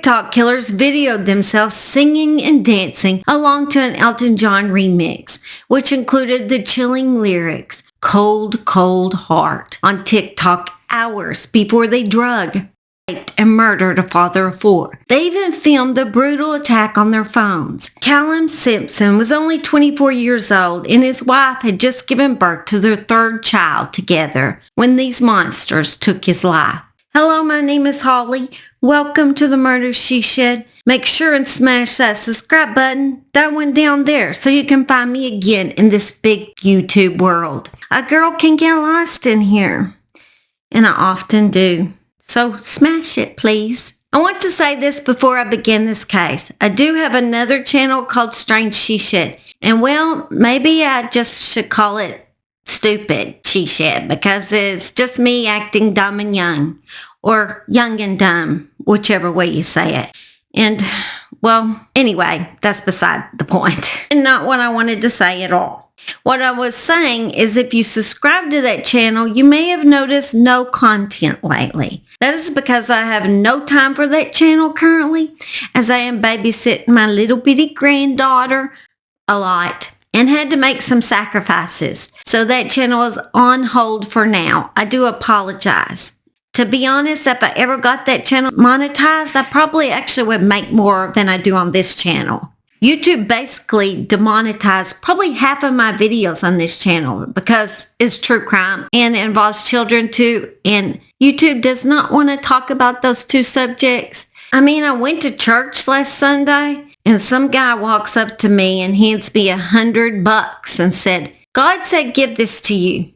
TikTok killers videoed themselves singing and dancing along to an Elton John remix, which included the chilling lyrics, "Cold, Cold Heart," on TikTok hours before they drug, raped, and murdered a father of four. They even filmed the brutal attack on their phones. Calum Simpson was only 24 years old, and his wife had just given birth to their third child together when these monsters took his life. Hello, my name is Holly. Welcome to the Murder She Shed. Make sure and smash that subscribe button, that one down there, so you can find me again in this big YouTube world. A girl can get lost in here, and I often do. So smash it, please. I want to say this before I begin this case. I do have another channel called Strange She Shed, and well, maybe I just should call it Stupid She Shed, because it's just me acting dumb and young, or young and dumb, whichever way you say it. And, well, anyway, that's beside the point, and not what I wanted to say at all. What I was saying is if you subscribe to that channel, you may have noticed no content lately. That is because I have no time for that channel currently, as I am babysitting my little bitty granddaughter a lot and had to make some sacrifices. So that channel is on hold for now. I do apologize. To be honest, if I ever got that channel monetized, I probably actually would make more than I do on this channel. YouTube basically demonetized probably half of my videos on this channel because it's true crime and it involves children too. And YouTube does not want to talk about those two subjects. I mean, I went to church last Sunday and some guy walks up to me and hands me $100 and said, "God said give this to you."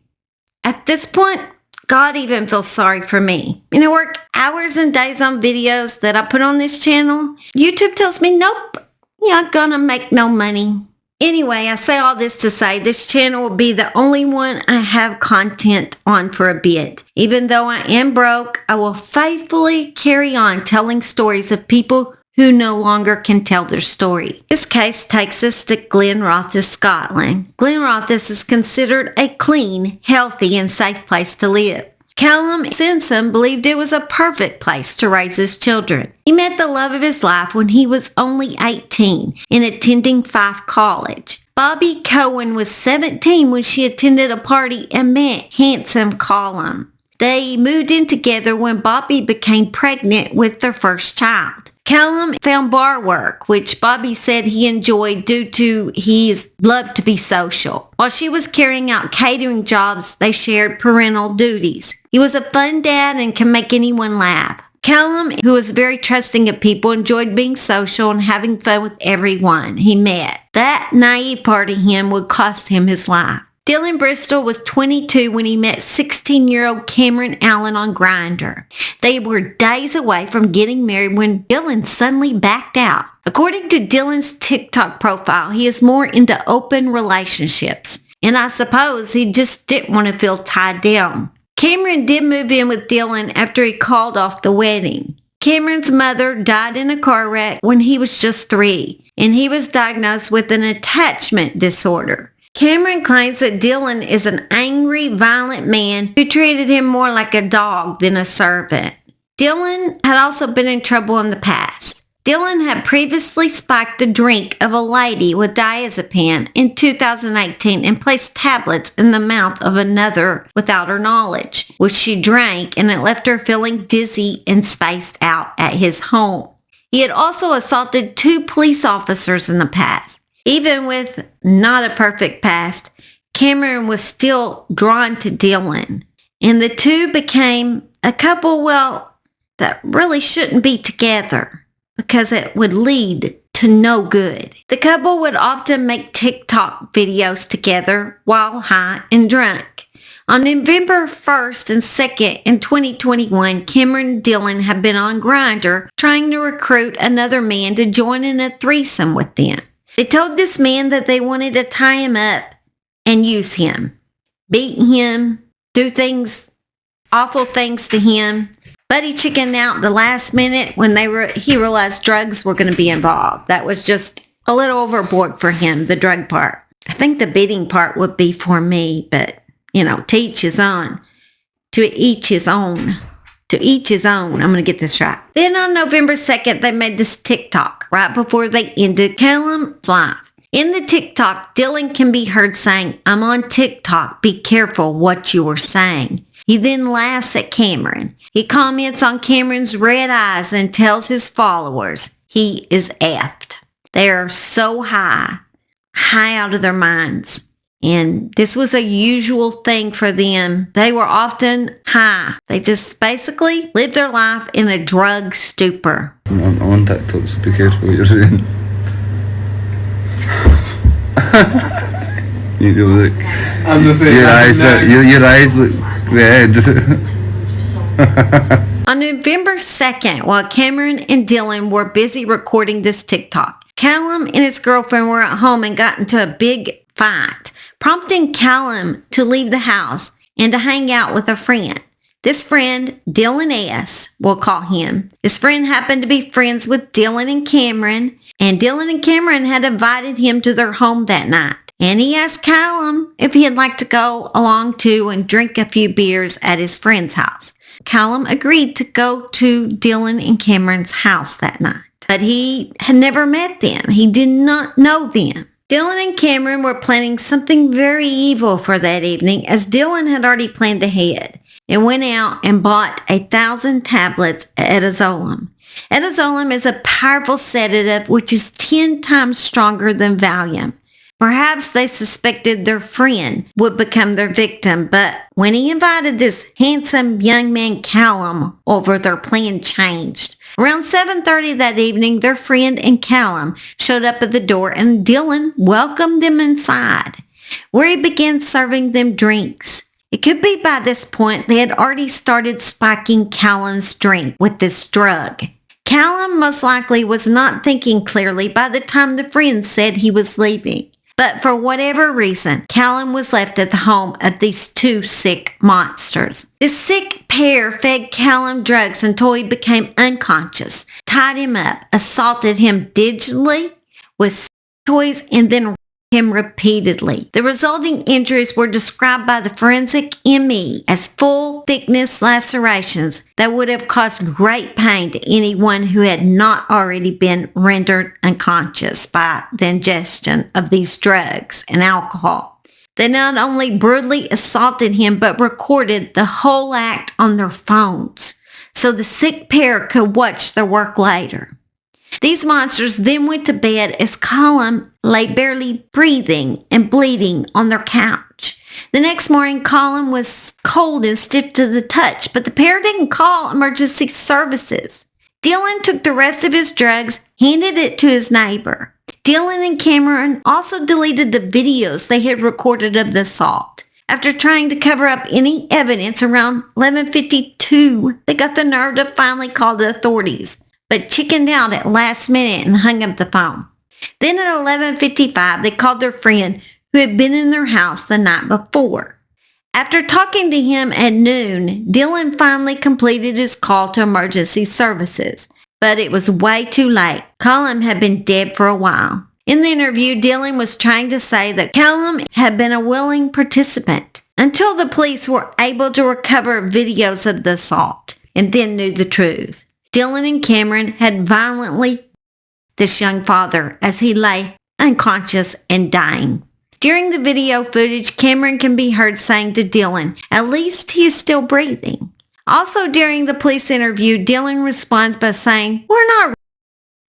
At this point, God even feels sorry for me. I work hours and days on videos that I put on this channel. YouTube tells me, nope, you're not gonna make no money. Anyway, I say all this to say this channel will be the only one I have content on for a bit. Even though I am broke, I will faithfully carry on telling stories of people who no longer can tell their story. This case takes us to Glenrothes, Scotland. Glenrothes is considered a clean, healthy, and safe place to live. Calum Simpson believed it was a perfect place to raise his children. He met the love of his life when he was only 18 and attending Fife College. Bobby Cohen was 17 when she attended a party and met handsome Calum. They moved in together when Bobby became pregnant with their first child. Calum found bar work, which Bobby said he enjoyed due to his love to be social. While she was carrying out catering jobs, they shared parental duties. He was a fun dad and can make anyone laugh. Calum, who was very trusting of people, enjoyed being social and having fun with everyone he met. That naive part of him would cost him his life. Dylan Bristol was 22 when he met 16-year-old Cameron Allen on Grindr. They were days away from getting married when Dylan suddenly backed out. According to Dylan's TikTok profile, he is more into open relationships, and I suppose he just didn't want to feel tied down. Cameron did move in with Dylan after he called off the wedding. Cameron's mother died in a car wreck when he was just 3, and he was diagnosed with an attachment disorder. Cameron claims that Dylan is an angry, violent man who treated him more like a dog than a servant. Dylan had also been in trouble in the past. Dylan had previously spiked the drink of a lady with diazepam in 2018 and placed tablets in the mouth of another without her knowledge, which she drank, and it left her feeling dizzy and spaced out at his home. He had also assaulted 2 police officers in the past. Even with not a perfect past, Cameron was still drawn to Dylan, and the two became a couple, well, that really shouldn't be together because it would lead to no good. The couple would often make TikTok videos together while high and drunk. On November 1st and 2nd in 2021, Cameron and Dylan had been on Grindr trying to recruit another man to join in a threesome with them. They told this man that they wanted to tie him up and use him, beat him, do things, awful things to him. But he chickened out the last minute when he realized drugs were going to be involved. That was just a little overboard for him, the drug part. I think the beating part would be for me, but, to each his own. To each his own. To each his own. I'm going to get this right. Then on November 2nd, they made this TikTok right before they ended Calum's life. In the TikTok, Dylan can be heard saying, "I'm on TikTok. Be careful what you are saying." He then laughs at Cameron. He comments on Cameron's red eyes and tells his followers he is effed. They are so high out of their minds. And this was a usual thing for them. They were often high. They just basically lived their life in a drug stupor. I'm on TikTok, so be careful what you're saying. You look. I'm just saying. Your eyes look red. On November 2nd, while Cameron and Dylan were busy recording this TikTok, Calum and his girlfriend were at home and got into a big fight, prompting Calum to leave the house and to hang out with a friend. This friend, Dylan S., we'll call him. His friend happened to be friends with Dylan and Cameron Cameron had invited him to their home that night. And he asked Calum if he'd like to go along too and drink a few beers at his friend's house. Calum agreed to go to Dylan and Cameron's house that night, but he had never met them. He did not know them. Dylan and Cameron were planning something very evil for that evening, as Dylan had already planned ahead and went out and bought 1,000 tablets of Etazolum. Etazolum is a powerful sedative which is 10 times stronger than Valium. Perhaps they suspected their friend would become their victim, but when he invited this handsome young man Calum over, their plan changed. Around 7:30 that evening, their friend and Calum showed up at the door and Dylan welcomed them inside, where he began serving them drinks. It could be by this point they had already started spiking Calum's drink with this drug. Calum most likely was not thinking clearly by the time the friend said he was leaving. But for whatever reason, Calum was left at the home of these two sick monsters. This sick pair fed Calum drugs until he became unconscious, tied him up, assaulted him digitally with toys, and then raped him repeatedly. The resulting injuries were described by the forensic ME as full-thickness lacerations that would have caused great pain to anyone who had not already been rendered unconscious by the ingestion of these drugs and alcohol. They not only brutally assaulted him, but recorded the whole act on their phones, so the sick pair could watch their work later. These monsters then went to bed as Calum lay barely breathing and bleeding on their couch. The next morning, Calum was cold and stiff to the touch, but the pair didn't call emergency services. Dylan took the rest of his drugs, handed it to his neighbor. Dylan and Cameron also deleted the videos they had recorded of the assault. After trying to cover up any evidence around 11:52, they got the nerve to finally call the authorities, but chickened out at last minute and hung up the phone. Then at 11:55, they called their friend who had been in their house the night before. After talking to him at noon, Dylan finally completed his call to emergency services, but it was way too late. Calum had been dead for a while. In the interview, Dylan was trying to say that Calum had been a willing participant until the police were able to recover videos of the assault and then knew the truth. Dylan and Cameron had violently this young father as he lay unconscious and dying. During the video footage, Cameron can be heard saying to Dylan, "At least he is still breathing." Also during the police interview, Dylan responds by saying,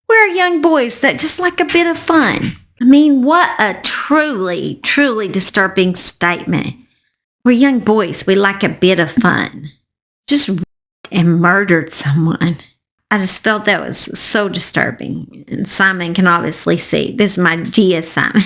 We're young boys that just like a bit of fun." I mean, what a truly, truly disturbing statement. We're young boys, we like a bit of fun. Just and murdered someone. I just felt that was so disturbing. And Simon can obviously see. This is my GS Simon.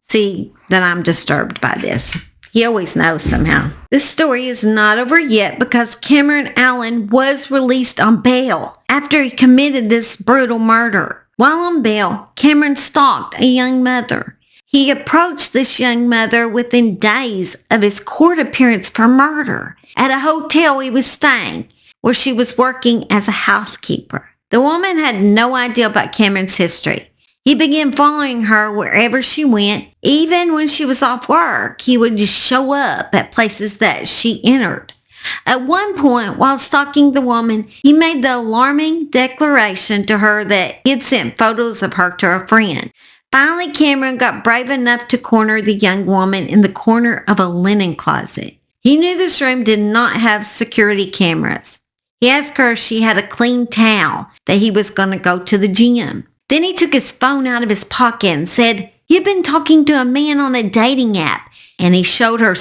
See that I'm disturbed by this. He always knows somehow. This story is not over yet because Cameron Allen was released on bail after he committed this brutal murder. While on bail, Cameron stalked a young mother. He approached this young mother within days of his court appearance for murder at a hotel he was staying, where she was working as a housekeeper. The woman had no idea about Cameron's history. He began following her wherever she went. Even when she was off work, he would just show up at places that she entered. At one point, while stalking the woman, he made the alarming declaration to her that he had sent photos of her to a friend. Finally, Cameron got brave enough to corner the young woman in the corner of a linen closet. He knew this room did not have security cameras. He asked her if she had a clean towel that he was going to go to the gym. Then he took his phone out of his pocket and said, "You've been talking to a man on a dating app." And he showed her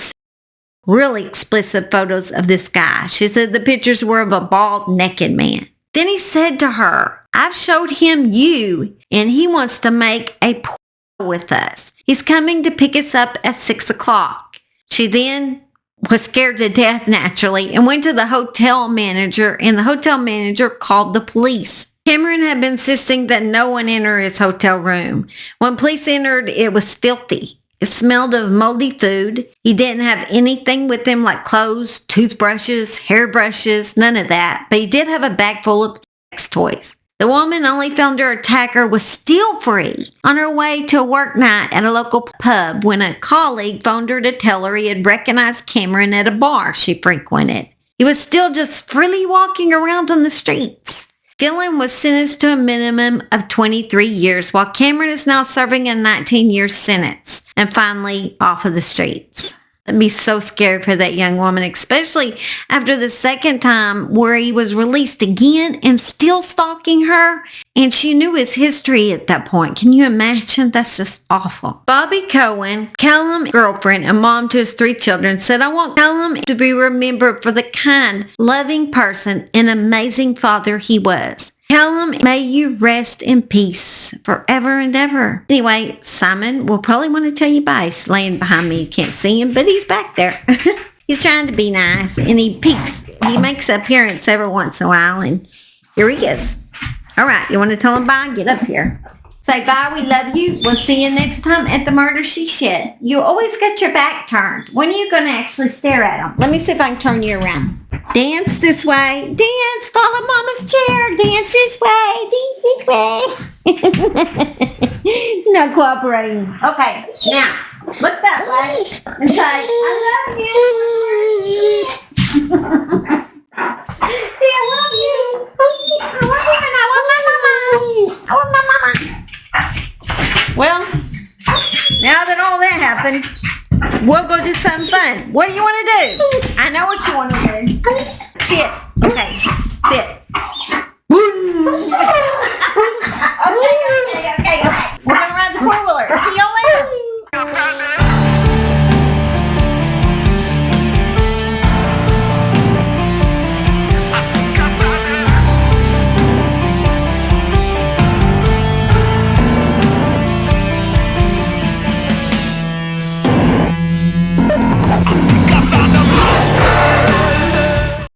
really explicit photos of this guy. She said the pictures were of a bald, naked man. Then he said to her, "I've showed him you, and he wants to make a porno with us. He's coming to pick us up at 6 o'clock. She then was scared to death, naturally, and went to the hotel manager, and the hotel manager called the police. Cameron had been insisting that no one enter his hotel room. When police entered, it was filthy. It smelled of moldy food. He didn't have anything with him like clothes, toothbrushes, hairbrushes, none of that. But he did have a bag full of sex toys. The woman only found her attacker was still free on her way to a work night at a local pub when a colleague phoned her to tell her he had recognized Cameron at a bar she frequented. He was still just freely walking around on the streets. Dylan was sentenced to a minimum of 23 years, while Cameron is now serving a 19-year sentence and finally off of the streets. I'd be so scared for that young woman, especially after the second time where he was released again and still stalking her. And she knew his history at that point. Can you imagine? That's just awful. Bobby Cohen, Calum's girlfriend and mom to his 3 children, said, "I want Calum to be remembered for the kind, loving person and amazing father he was. Calum, may you rest in peace forever and ever." Anyway, Simon will probably want to tell you bye. He's laying behind me. You can't see him, but he's back there. He's trying to be nice, and he makes an appearance every once in a while, and here he is. All right, you want to tell him bye? Get up here. Say bye, we love you. We'll see you next time at the Murder She Shed. You always got your back turned. When are you going to actually stare at him? Let me see if I can turn you around. Dance this way. Dance. Follow Mama's chair. Dance this way. Dance this way. Not cooperating. Okay, now look that way and say, "I love you." See, I love you. I love you, and I want my mama. I want my mama. Well, now that all that happened, we'll go do something fun. What do you want to do? I know what you want to do. Sit. Okay, sit.